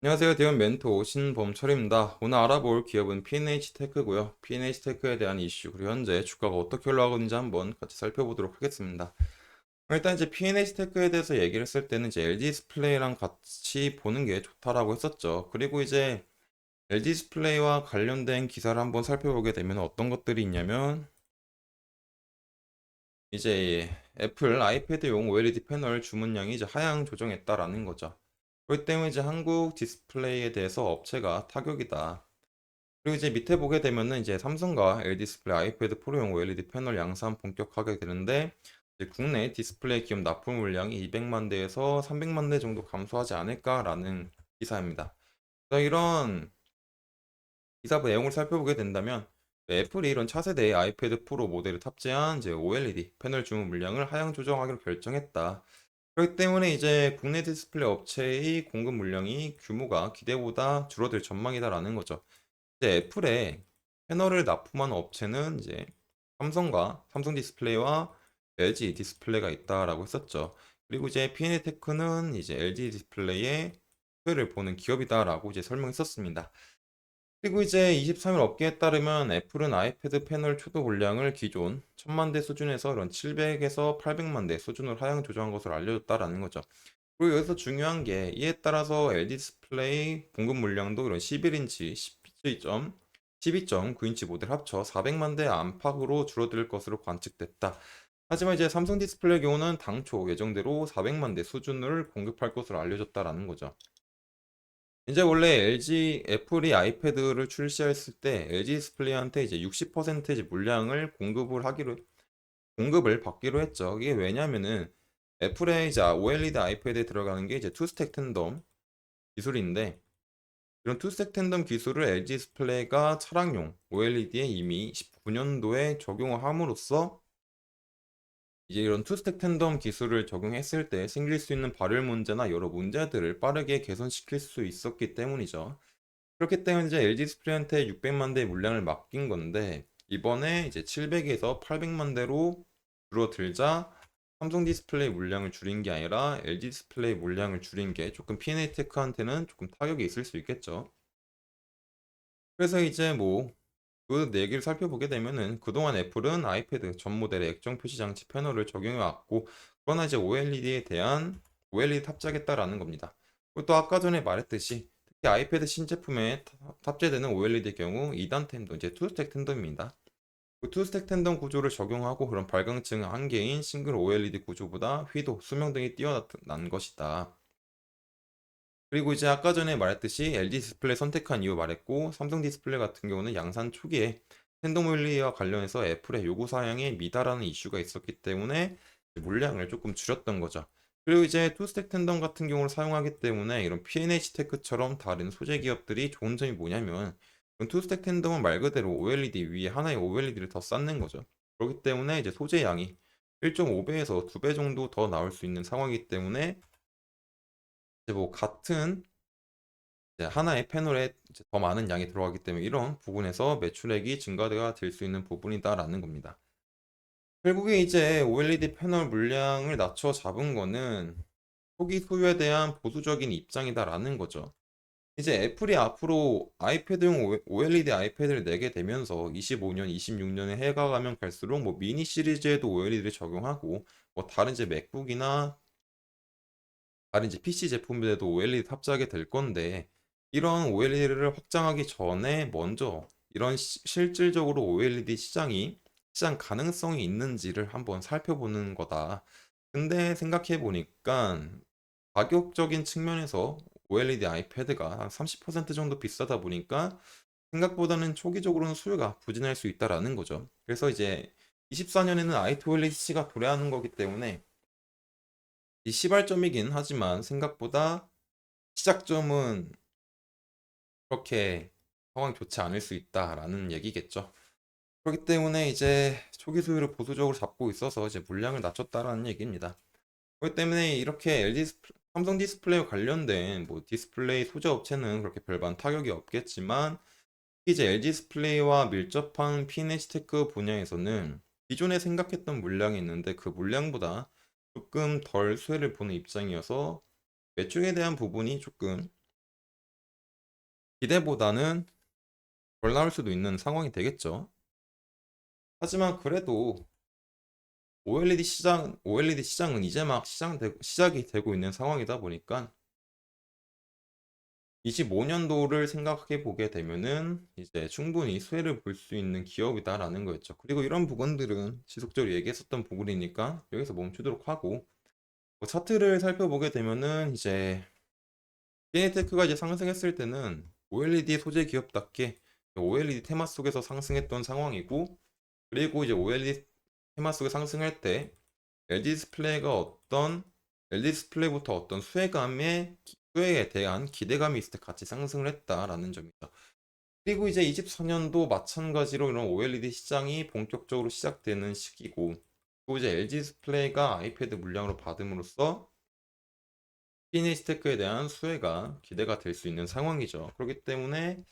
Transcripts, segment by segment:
안녕하세요. 대원 멘토 신범철입니다. 오늘 알아볼 기업은 P&H테크고요. P&H테크에 대한 이슈, 그리고 현재 주가가 어떻게 올라가고 있는지 한번 같이 살펴보도록 하겠습니다. 일단 이제 P&H테크에 대해서 얘기를 했을 때는 이제 LG디스플레이랑 같이 보는 게 좋다라고 했었죠. 그리고 이제 LG디스플레이와 관련된 기사를 한번 살펴보게 되면 어떤 것들이 있냐면 이제 애플 아이패드용 OLED 패널 주문량이 이제 하향 조정했다라는 거죠. 그렇기 때문에 이제 한국 디스플레이에 대해서 업체가 타격이다. 그리고 이제 밑에 보게 되면은 이제 삼성과 LG 디스플레이 아이패드 프로용 OLED 패널 양산 본격화하게 되는데 이제 국내 디스플레이 기업 납품 물량이 200만 대에서 300만 대 정도 감소하지 않을까라는 기사입니다. 그래서 이런 기사 내용을 살펴보게 된다면 애플이 이런 차세대 아이패드 프로 모델을 탑재한 이제 OLED 패널 주문 물량을 하향 조정하기로 결정했다. 그렇기 때문에 이제 국내 디스플레이 업체의 공급 물량이 규모가 기대보다 줄어들 전망이다라는 거죠. 이제 애플에 패널을 납품한 업체는 이제 삼성과 삼성 디스플레이와 LG 디스플레이가 있다라고 했었죠. 그리고 이제 P&H테크는 이제 LG 디스플레이의 수혜를 보는 기업이다라고 이제 설명했었습니다. 그리고 이제 23일 업계에 따르면 애플은 아이패드 패널 초도 물량을 기존 1000만 대 수준에서 이런 700에서 800만 대 수준으로 하향 조정한 것으로 알려졌다라는 거죠. 그리고 여기서 중요한 게 이에 따라서 LG 디스플레이 공급 물량도 이런 11인치 12.9인치 모델 합쳐 400만 대 안팎으로 줄어들 것으로 관측됐다. 하지만 이제 삼성 디스플레이 경우는 당초 예정대로 400만 대 수준을 공급할 것으로 알려졌다라는 거죠. 이제 원래 애플이 아이패드를 출시했을 때 LG 디스플레이한테 이제 60% 이제 물량을 공급을 받기로 했죠. 이게 왜냐면은 애플의 이제 OLED 아이패드에 들어가는 게 이제 투스택 텐덤 기술인데 이런 투스택 텐덤 기술을 LG 디스플레이가 차량용 OLED에 이미 19년도에 적용을 함으로써 이제 이런 투스택 텐덤 기술을 적용했을 때 생길 수 있는 발열 문제나 여러 문제들을 빠르게 개선시킬 수 있었기 때문이죠. 그렇기 때문에 이제 LG 디스플레이한테 600만 대의 물량을 맡긴 건데 이번에 이제 700에서 800만 대로 줄어들자 삼성 디스플레이 물량을 줄인 게 아니라 LG 디스플레이 물량을 줄인 게 조금 P&A 테크한테는 조금 타격이 있을 수 있겠죠. 그래서 이제 뭐 그 얘기를 살펴보게 되면은 그동안 애플은 아이패드 전 모델의 액정 표시 장치 패널을 적용해 왔고 그러나 이제 OLED에 대한 OLED 탑재하겠다라는 겁니다. 그리고 또 아까 전에 말했듯이 특히 아이패드 신제품에 탑재되는 OLED의 경우 2단 텐덤, 이제 투스택 텐덤입니다. 그 투스택 텐덤 구조를 적용하고 그런 발광층 한계인 싱글 OLED 구조보다 휘도, 수명 등이 뛰어난 것이다. 그리고 이제 아까 전에 말했듯이 LG 디스플레이 선택한 이유 말했고 삼성 디스플레이 같은 경우는 양산 초기에 핸드모일리와 관련해서 애플의 요구 사양에 미달하는 이슈가 있었기 때문에 물량을 조금 줄였던 거죠. 그리고 이제 투스택 텐덤 같은 경우를 사용하기 때문에 이런 P&H 테크처럼 다른 소재 기업들이 좋은 점이 뭐냐면 투스택 텐덤은 말 그대로 OLED 위에 하나의 OLED를 더 쌓는 거죠. 그렇기 때문에 이제 소재 양이 1.5배에서 2배 정도 더 나올 수 있는 상황이기 때문에 이제 뭐 같은 이제 하나의 패널에 이제 더 많은 양이 들어가기 때문에 이런 부분에서 매출액이 증가가 될 수 있는 부분이다라는 겁니다. 결국에 이제 OLED 패널 물량을 낮춰 잡은 거는 초기 소유에 대한 보수적인 입장이다라는 거죠. 이제 애플이 앞으로 아이패드용 OLED 아이패드를 내게 되면서 25년, 26년에 해가 가면 갈수록 뭐 미니 시리즈에도 OLED를 적용하고 뭐 다른 이제 맥북이나 다른 이제 PC 제품들에도 OLED 탑재하게 될 건데 이런 OLED를 확장하기 전에 먼저 이런 실질적으로 OLED 시장 가능성이 있는지를 한번 살펴보는 거다. 근데 생각해 보니까 가격적인 측면에서 OLED 아이패드가 한 30% 정도 비싸다 보니까 생각보다는 초기적으로는 수요가 부진할 수 있다라는 거죠. 그래서 이제 24년에는 IT OLEDC가 도래하는 거기 때문에 이 시발점이긴 하지만 생각보다 시작점은 그렇게 상황이 좋지 않을 수 있다라는 얘기겠죠. 그렇기 때문에 이제 초기 수요를 보수적으로 잡고 있어서 이제 물량을 낮췄다라는 얘기입니다. 그렇기 때문에 이렇게 삼성 디스플레이와 관련된 뭐 디스플레이 소재 업체는 그렇게 별반 타격이 없겠지만 이제 LG 디스플레이와 밀접한 피네시테크 분야에서는 기존에 생각했던 물량이 있는데 그 물량보다 조금 덜 수혜를 보는 입장이어서 매출에 대한 부분이 조금 기대보다는 덜 나올 수도 있는 상황이 되겠죠. 하지만 그래도 OLED 시장은 이제 막 시작이 되고 있는 상황이다 보니까 25년도를 생각해 보게 되면은 이제 충분히 수혜를 볼 수 있는 기업이다라는 거였죠. 그리고 이런 부분들은 지속적으로 얘기했었던 부분이니까 여기서 멈추도록 하고, 뭐 차트를 살펴보게 되면은 이제 피네테크가 이제 상승했을 때는 OLED 소재 기업답게 OLED 테마 속에서 상승했던 상황이고, 그리고 이제 OLED 테마 속에 상승할 때 LG 디스플레이부터 어떤 수혜에 대한 기대감이 있을 때 같이 상승을 했다라는 점이죠. 그리고 이제 24년도 마찬가지로 이런 OLED 시장이 본격적으로 시작되는 시기고, 그리고 이제 LG 디스플레이가 아이패드 물량으로 받음으로써 피니스테크에 대한 수혜가 기대가 될 수 있는 상황이죠. 그렇기 때문에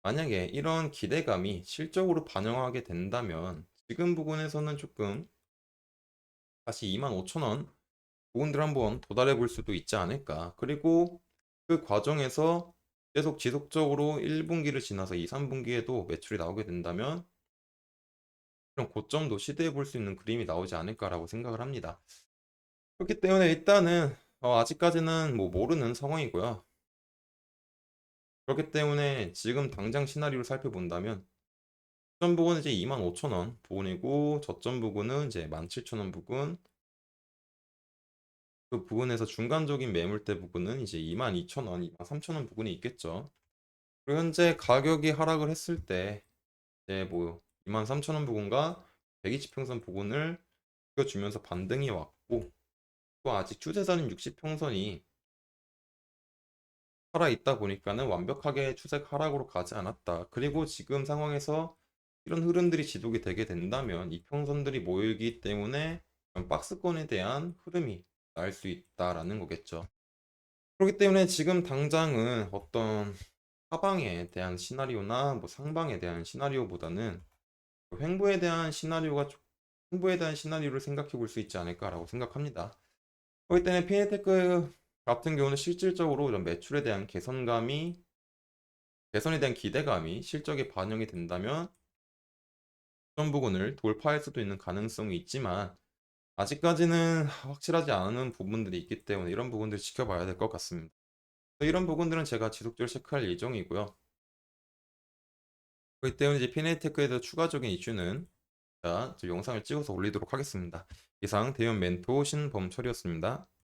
만약에 이런 기대감이 실적으로 반영하게 된다면 지금 부분에서는 조금 다시 25,000원 부분들 한번 도달해 볼 수도 있지 않을까. 그리고 그 과정에서 계속 지속적으로 1분기를 지나서 2, 3분기에도 매출이 나오게 된다면 그런 고점도 시도해 볼 수 있는 그림이 나오지 않을까라고 생각을 합니다. 그렇기 때문에 일단은 아직까지는 뭐 모르는 상황이고요. 그렇기 때문에 지금 당장 시나리오를 살펴본다면 저점 부분은 이제 25,000원 부분이고, 저점 부분은 이제 17,000원 부분, 그 부분에서 중간적인 매물대 부분은 이제 22,000원, 23,000원 부분이 있겠죠. 그리고 현재 가격이 하락을 했을 때 이제 뭐 23,000원 부분과 120평선 부분을 주면서 반등이 왔고, 또 아직 추세선인 60평선이 살아 있다 보니까는 완벽하게 추세 하락으로 가지 않았다. 그리고 지금 상황에서 이런 흐름들이 지속이 되게 된다면 이 평선들이 모이기 때문에 박스권에 대한 흐름이 날 수 있다라는 거겠죠. 그렇기 때문에 지금 당장은 어떤 하방에 대한 시나리오나 뭐 상방에 대한 시나리오보다는 횡보에 대한 횡보에 대한 시나리오를 생각해 볼 수 있지 않을까라고 생각합니다. 그렇기 때문에 피네테크 같은 경우는 실질적으로 이런 매출에 대한 개선에 대한 기대감이 실적에 반영이 된다면 그런 부분을 돌파할 수도 있는 가능성이 있지만, 아직까지는 확실하지 않은 부분들이 있기 때문에 이런 부분들 지켜봐야 될 것 같습니다. 이런 부분들은 제가 지속적으로 체크할 예정이고요. 그렇기 때문에 이제 피네테크에 대해 추가적인 이슈는 저 영상을 찍어서 올리도록 하겠습니다. 이상 대연 멘토 신범철이었습니다.